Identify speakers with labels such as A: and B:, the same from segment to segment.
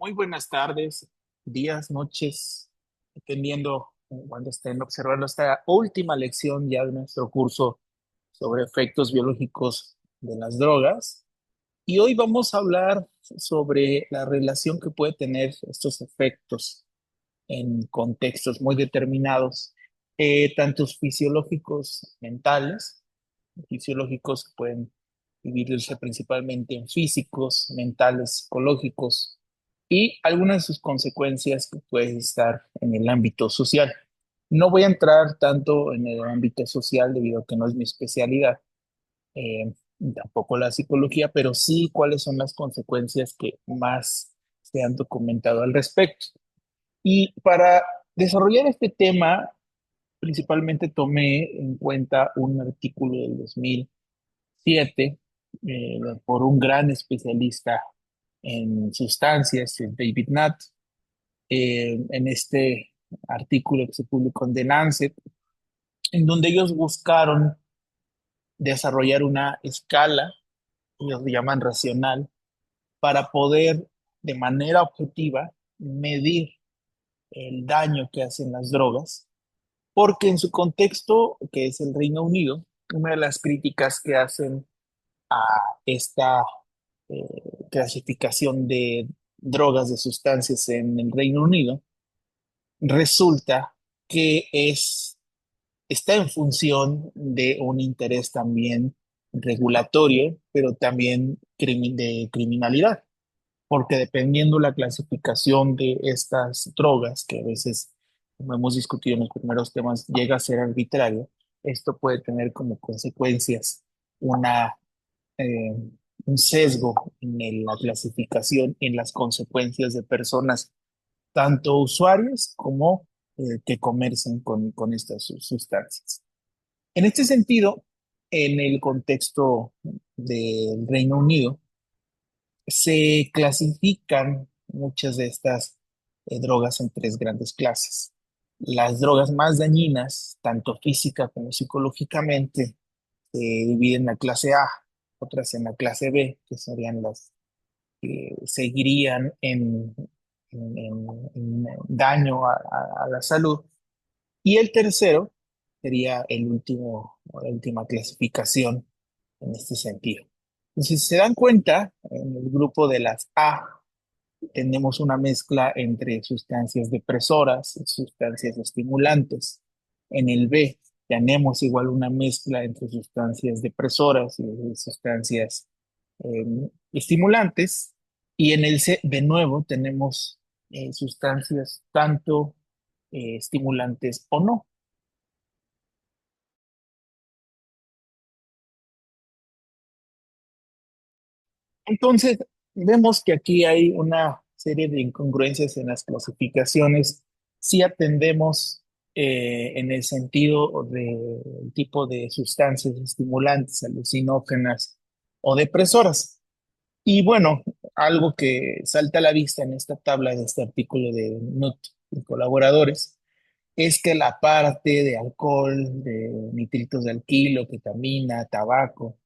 A: Muy buenas tardes, días, noches, dependiendo cuando estén observando esta última lección ya de nuestro curso sobre efectos biológicos de las drogas. Y hoy vamos a hablar sobre la relación que puede tener estos efectos en contextos muy determinados, tanto fisiológicos, mentales, fisiológicos que pueden dividirse principalmente en físicos, mentales, psicológicos y algunas de sus consecuencias que pueden estar en el ámbito social. No voy a entrar tanto en el ámbito social debido a que no es mi especialidad, eh, tampoco la psicología, pero sí cuáles son las consecuencias que más se han documentado al respecto. Y para desarrollar este tema, principalmente tomé en cuenta un artículo del 2007 por un gran especialista en sustancias, David Nutt. En este artículo que se publicó en The Lancet, en donde ellos buscaron desarrollar una escala, ellos lo llaman racional, para poder de manera objetiva medir el daño que hacen las drogas, porque en su contexto, que es el Reino Unido, una de las críticas que hacen a esta eh, clasificación de drogas, de sustancias en el Reino Unido, resulta que está en función de un interés también regulatorio, pero también de criminalidad, porque dependiendo la clasificación de estas drogas, que a veces, como hemos discutido en los primeros temas, llega a ser arbitrario, esto puede tener como consecuencias una, eh, un sesgo en la clasificación, en las consecuencias de personas tanto usuarios como que comercian con estas sustancias. En este sentido, en el contexto del Reino Unido, se clasifican muchas de estas drogas en tres grandes clases. Las drogas más dañinas, tanto física como psicológicamente, se dividen en la clase A, otras en la clase B, que serían las que seguirían en daño a la salud. Y el tercero sería el último, o la última clasificación en este sentido. Entonces, si se dan cuenta, en el grupo de las A tenemos una mezcla entre sustancias depresoras y sustancias estimulantes. En el B tenemos igual una mezcla entre sustancias depresoras y sustancias eh, estimulantes. Y en el C, de nuevo, tenemos sustancias tanto estimulantes o no. Entonces, vemos que aquí hay una serie de incongruencias en las clasificaciones si atendemos en el sentido del tipo de sustancias estimulantes, alucinógenas o depresoras. Y bueno, algo que salta a la vista en esta tabla de este artículo de Nutt y colaboradores es que la parte de alcohol, de nitritos de alquilo, ketamina, tabaco,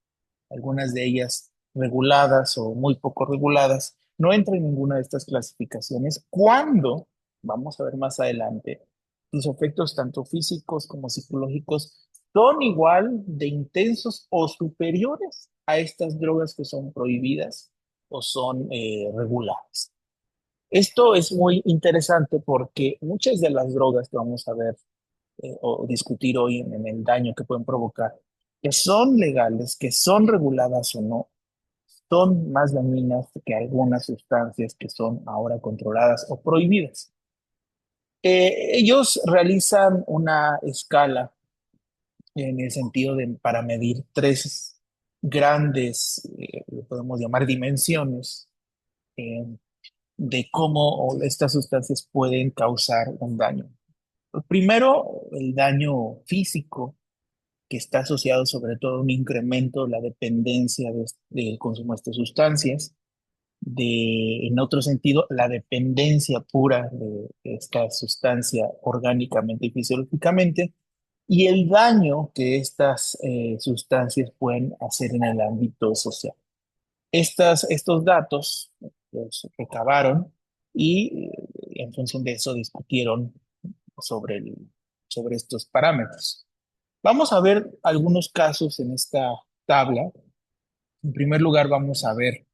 A: algunas de ellas reguladas o muy poco reguladas, no entran en ninguna de estas clasificaciones cuando, vamos a ver más adelante, sus efectos tanto físicos como psicológicos son igual de intensos o superiores a estas drogas que son prohibidas o son reguladas. Esto es muy interesante porque muchas de las drogas que vamos a ver o discutir hoy en el daño que pueden provocar, que son legales, que son reguladas o no, son más dañinas que algunas sustancias que son ahora controladas o prohibidas. Ellos realizan una escala en el sentido de para medir tres grandes, lo podemos llamar dimensiones, eh, de cómo estas sustancias pueden causar un daño. Primero, el daño físico, que está asociado sobre todo a un incremento de la dependencia del consumo de estas sustancias, en otro sentido, la dependencia pura de esta sustancia orgánicamente y fisiológicamente, y el daño que estas sustancias pueden hacer en el ámbito social. Estos datos los recabaron y en función de eso discutieron sobre, sobre estos parámetros. Vamos a ver algunos casos en esta tabla. En primer lugar, vamos a ver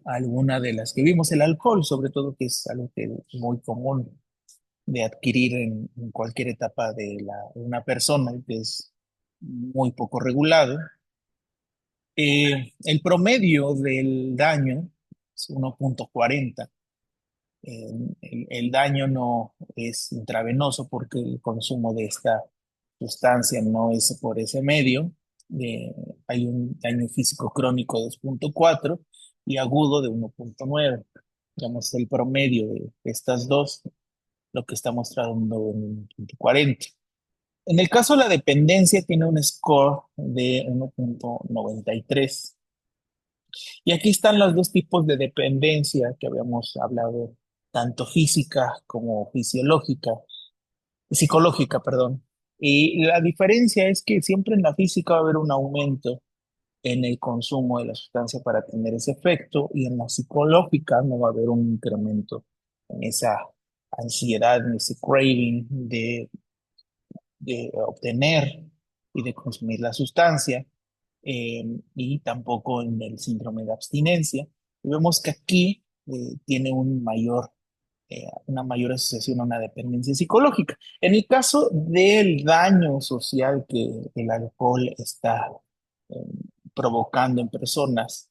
A: alguna de las que vimos, el alcohol, sobre todo, que es algo que es muy común de adquirir en cualquier etapa de una persona, que es muy poco regulado. El promedio del daño es 1,40. El daño no es intravenoso porque el consumo de esta sustancia no es por ese medio. Eh, Hay un daño físico crónico de 2,4 y agudo de 1,9. Digamos, el promedio de estas dos, lo que está mostrando en 1,40. En el caso de la dependencia, tiene un score de 1,93. Y aquí están los dos tipos de dependencia que habíamos hablado, tanto física como fisiológica, psicológica, perdón. Y la diferencia es que siempre en la física va a haber un aumento en el consumo de la sustancia para tener ese efecto, y en la psicológica no va a haber un incremento en esa ansiedad, en ese craving de obtener y de consumir la sustancia, y tampoco en el síndrome de abstinencia. Y vemos que aquí tiene una mayor asociación a una dependencia psicológica. En el caso del daño social que el alcohol está eh, provocando en personas,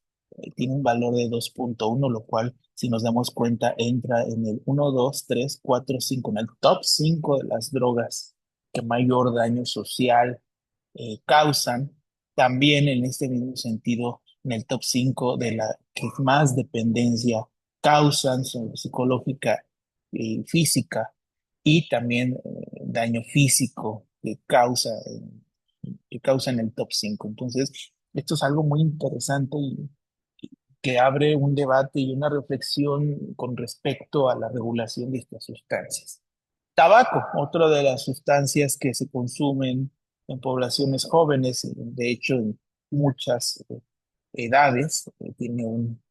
A: tiene un valor de 2,1, lo cual, si nos damos cuenta, entra en el 1, 2, 3, 4, 5, en el top 5 de las drogas que mayor daño social causan. También en este mismo sentido, en el top 5 de la que más dependencia causan, sobre psicológica y física, y también daño físico que causa en el top 5. Entonces, esto es algo muy interesante y que abre un debate y una reflexión con respecto a la regulación de estas sustancias. Tabaco, otra de las sustancias que se consumen en poblaciones jóvenes, de hecho en muchas edades, tiene un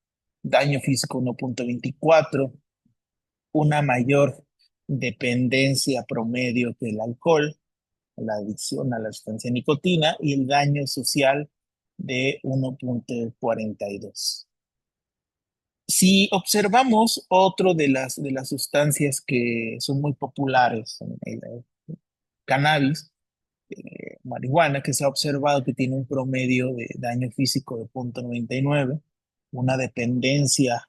A: daño físico 1,24, una mayor dependencia promedio que el alcohol, la adicción a la sustancia nicotina, y el daño social de 1,42. Si observamos otro de las sustancias que son muy populares, el cannabis, marihuana, que se ha observado que tiene un promedio de daño físico de 0,99, una dependencia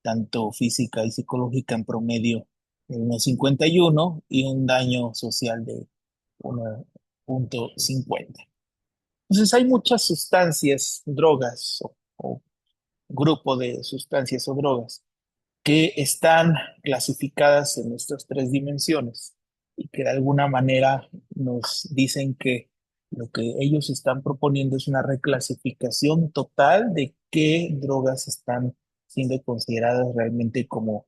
A: tanto física y psicológica en promedio de 1,51 y un daño social de 1,50. Entonces hay muchas sustancias, drogas o grupo de sustancias o drogas que están clasificadas en estas tres dimensiones y que de alguna manera nos dicen que lo que ellos están proponiendo es una reclasificación total de qué drogas están siendo consideradas realmente como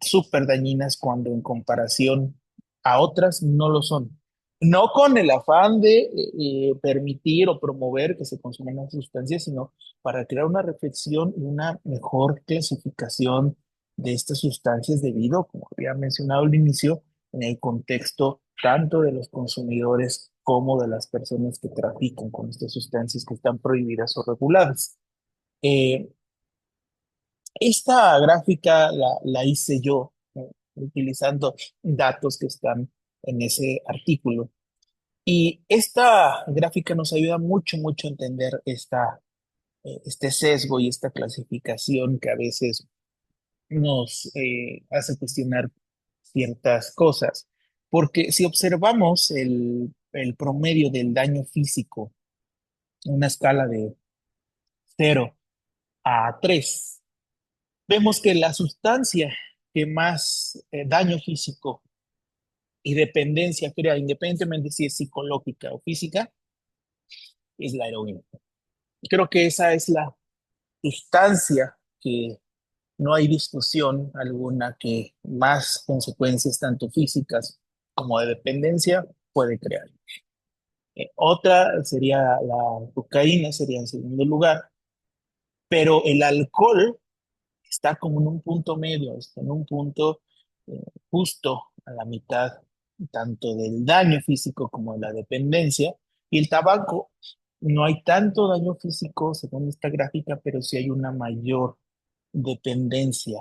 A: súper dañinas cuando en comparación a otras no lo son. No con el afán de permitir o promover que se consuman las sustancias, sino para crear una reflexión y una mejor clasificación de estas sustancias debido, como había mencionado al inicio, en el contexto tanto de los consumidores como de las personas que trafican con estas sustancias que están prohibidas o reguladas. Eh, Esta gráfica la hice yo, utilizando datos que están en ese artículo. Y esta gráfica nos ayuda mucho, mucho a entender este sesgo y esta clasificación que a veces nos hace cuestionar ciertas cosas. Porque si observamos el promedio del daño físico, una escala de 0 a 3, vemos que la sustancia que más daño físico y dependencia crea, independientemente si es psicológica o física, es la heroína. Creo que esa es la sustancia que no hay discusión alguna que más consecuencias tanto físicas como de dependencia puede crear. Otra sería la cocaína, sería en segundo lugar, pero el alcohol está como en un punto medio, está en un punto eh, justo a la mitad, tanto del daño físico como de la dependencia. Y el tabaco, no hay tanto daño físico según esta gráfica, pero sí hay una mayor dependencia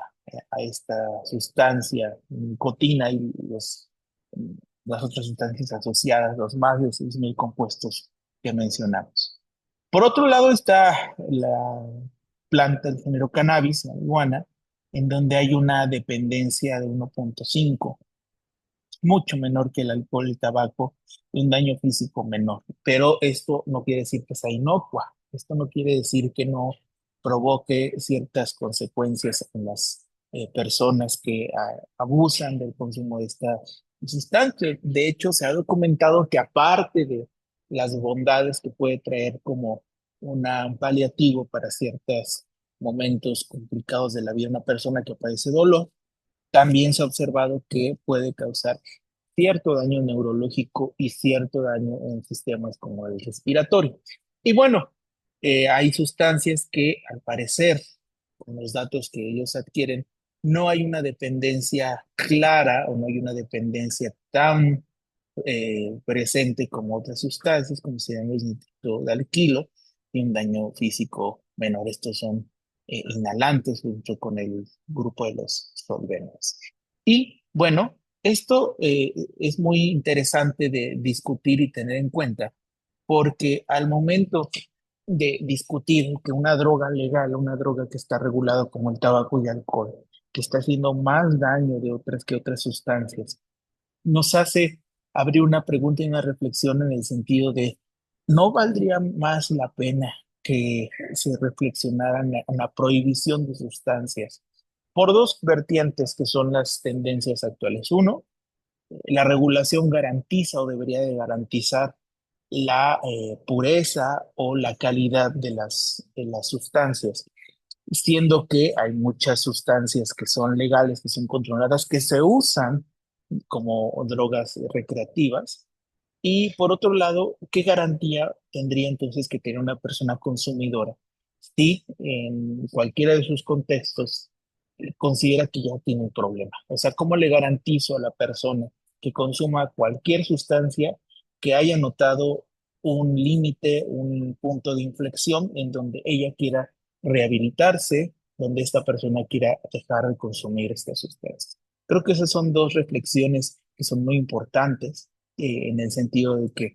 A: a esta sustancia, nicotina y las otras sustancias asociadas, los más de 6.000 compuestos que mencionamos. Por otro lado está la planta del género cannabis, la marihuana, en donde hay una dependencia de 1,5, mucho menor que el alcohol y el tabaco, y un daño físico menor. Pero esto no quiere decir que sea inocua, esto no quiere decir que no provoque ciertas consecuencias en las personas que abusan del consumo de esta sustancia. De hecho, se ha documentado que aparte de las bondades que puede traer como un paliativo para ciertos momentos complicados de la vida de una persona que padece dolor, también se ha observado que puede causar cierto daño neurológico y cierto daño en sistemas como el respiratorio. Y bueno, hay sustancias que al parecer, con los datos que ellos adquieren, no hay una dependencia clara o no hay una dependencia tan presente como otras sustancias, como se llama el nitrito de alquilo, y un daño físico menor. Estos son inhalantes junto con el grupo de los solventes. Y bueno, esto es muy interesante de discutir y tener en cuenta, porque al momento de discutir que una droga legal, una droga que está regulada como el tabaco y alcohol, que está haciendo más daño de otras que otras sustancias, nos hace abrir una pregunta y una reflexión en el sentido de, ¿no valdría más la pena que se reflexionara en la prohibición de sustancias por dos vertientes que son las tendencias actuales? Uno, la regulación garantiza o debería de garantizar la pureza o la calidad de las sustancias, siendo que hay muchas sustancias que son legales, que son controladas, que se usan como drogas recreativas. Y por otro lado, ¿qué garantía tendría entonces que tener una persona consumidora si en cualquiera de sus contextos considera que ya tiene un problema? O sea, ¿cómo le garantizo a la persona que consuma cualquier sustancia que haya notado un límite, un punto de inflexión en donde ella quiera rehabilitarse, donde esta persona quiera dejar de consumir esta sustancia? Creo que esas son dos reflexiones que son muy importantes en el sentido de que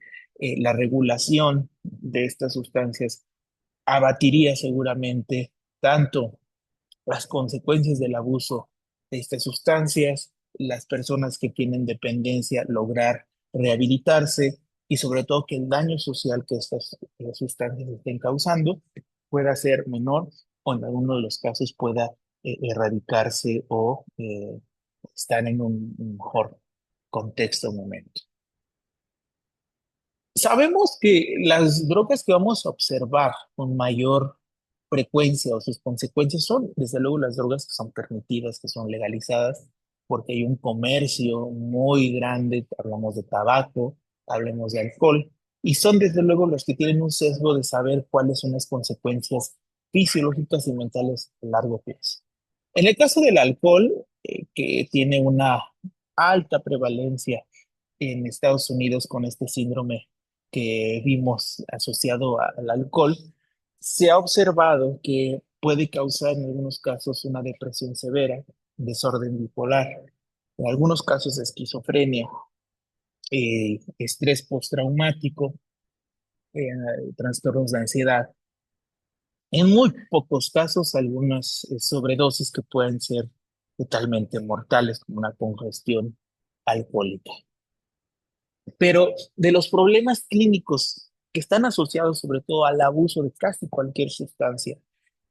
A: la regulación de estas sustancias abatiría seguramente tanto las consecuencias del abuso de estas sustancias, las personas que tienen dependencia lograr rehabilitarse y sobre todo que el daño social que estas sustancias estén causando pueda ser menor o en algunos de los casos pueda erradicarse o estar en un mejor contexto o momento. Sabemos que las drogas que vamos a observar con mayor frecuencia o sus consecuencias son, desde luego, las drogas que son permitidas, que son legalizadas, porque hay un comercio muy grande, hablamos de tabaco, hablemos de alcohol, y son desde luego los que tienen un sesgo de saber cuáles son las consecuencias fisiológicas y mentales a largo plazo. En el caso del alcohol, que tiene una alta prevalencia en Estados Unidos con este síndrome que vimos asociado al alcohol, se ha observado que puede causar en algunos casos una depresión severa, desorden bipolar, en algunos casos esquizofrenia, estrés postraumático, trastornos de ansiedad. En muy pocos casos, algunas sobredosis que pueden ser totalmente mortales, como una congestión alcohólica. Pero de los problemas clínicos que están asociados sobre todo al abuso de casi cualquier sustancia,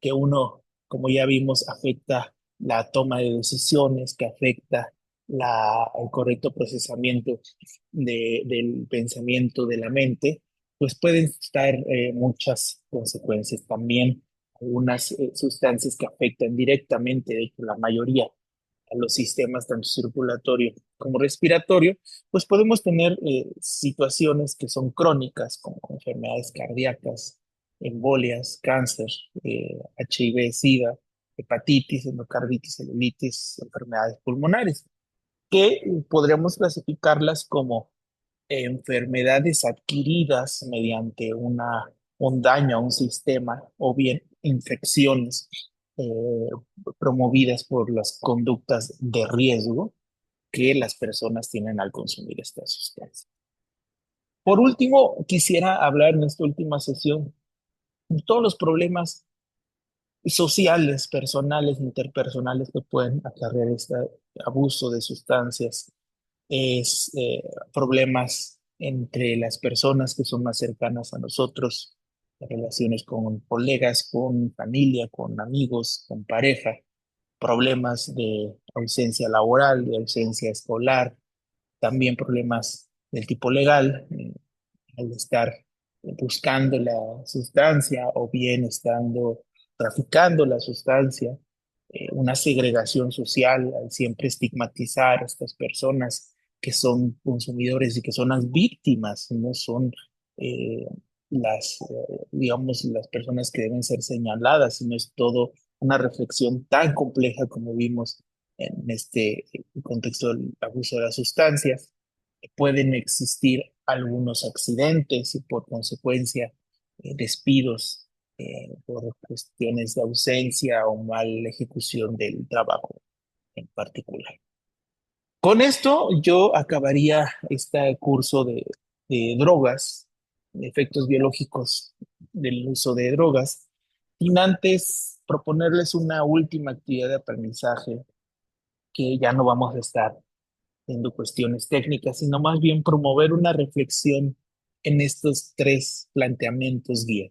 A: que uno, como ya vimos, afecta la toma de decisiones, que afecta el correcto procesamiento del pensamiento de la mente, pues pueden estar muchas consecuencias también. Algunas sustancias que afectan directamente, de hecho la mayoría, a los sistemas tanto circulatorio como respiratorio, pues podemos tener situaciones que son crónicas, como enfermedades cardíacas, embolias, cáncer, HIV, SIDA. hepatitis, endocarditis, celulitis, enfermedades pulmonares, que podríamos clasificarlas como enfermedades adquiridas mediante un daño a un sistema o bien infecciones eh, promovidas por las conductas de riesgo que las personas tienen al consumir esta sustancia. Por último, quisiera hablar en esta última sesión de todos los problemas sociales, personales, interpersonales que pueden acarrear este abuso de sustancias, es problemas entre las personas que son más cercanas a nosotros, relaciones con colegas, con familia, con amigos, con pareja, problemas de ausencia laboral, de ausencia escolar, también problemas del tipo legal, al estar buscando la sustancia o bien estando traficando la sustancia, una segregación social al siempre estigmatizar a estas personas que son consumidores y que son las víctimas, no son eh, digamos, las personas que deben ser señaladas, sino es todo una reflexión tan compleja como vimos en este contexto del abuso de las sustancias. Pueden existir algunos accidentes y por consecuencia despidos por cuestiones de ausencia o mal ejecución del trabajo en particular. Con esto yo acabaría este curso de drogas, de efectos biológicos del uso de drogas, sin antes proponerles una última actividad de aprendizaje que ya no vamos a estar haciendo cuestiones técnicas, sino más bien promover una reflexión en estos tres planteamientos guía.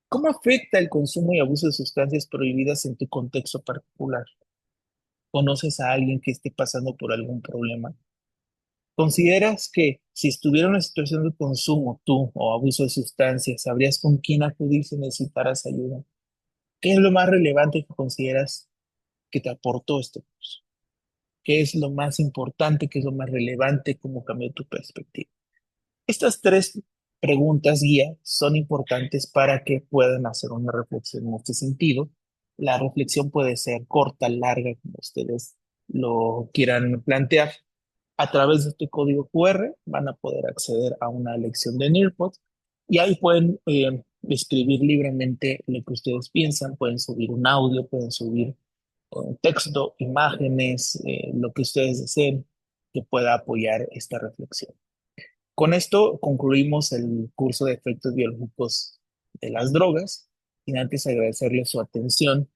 A: ¿Cómo afecta el consumo y abuso de sustancias prohibidas en tu contexto particular? ¿Conoces a alguien que esté pasando por algún problema? ¿Consideras que si estuviera en una situación de consumo tú o abuso de sustancias, sabrías con quién acudir si necesitaras ayuda? ¿Qué es lo más relevante que consideras que te aportó este curso? ¿Qué es lo más importante, qué es lo más relevante, cómo cambió tu perspectiva? Estas tres preguntas guía son importantes para que puedan hacer una reflexión en este sentido. La reflexión puede ser corta, larga, como ustedes lo quieran plantear. A través de este código QR van a poder acceder a una lección de Nearpod y ahí pueden escribir libremente lo que ustedes piensan, pueden subir un audio, pueden subir texto, imágenes, lo que ustedes deseen que pueda apoyar esta reflexión. Con esto concluimos el curso de efectos biológicos de las drogas. Sin antes agradecerles su atención.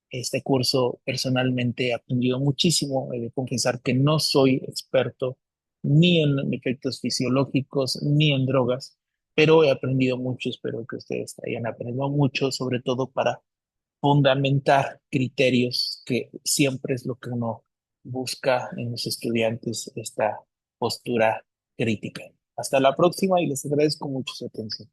A: Este curso personalmente he aprendido muchísimo. He de confesar que no soy experto ni en efectos fisiológicos ni en drogas, pero he aprendido mucho. Espero que ustedes hayan aprendido mucho, sobre todo para fundamentar criterios, que siempre es lo que uno busca en los estudiantes, esta postura crítica. Hasta la próxima y les agradezco mucho su atención.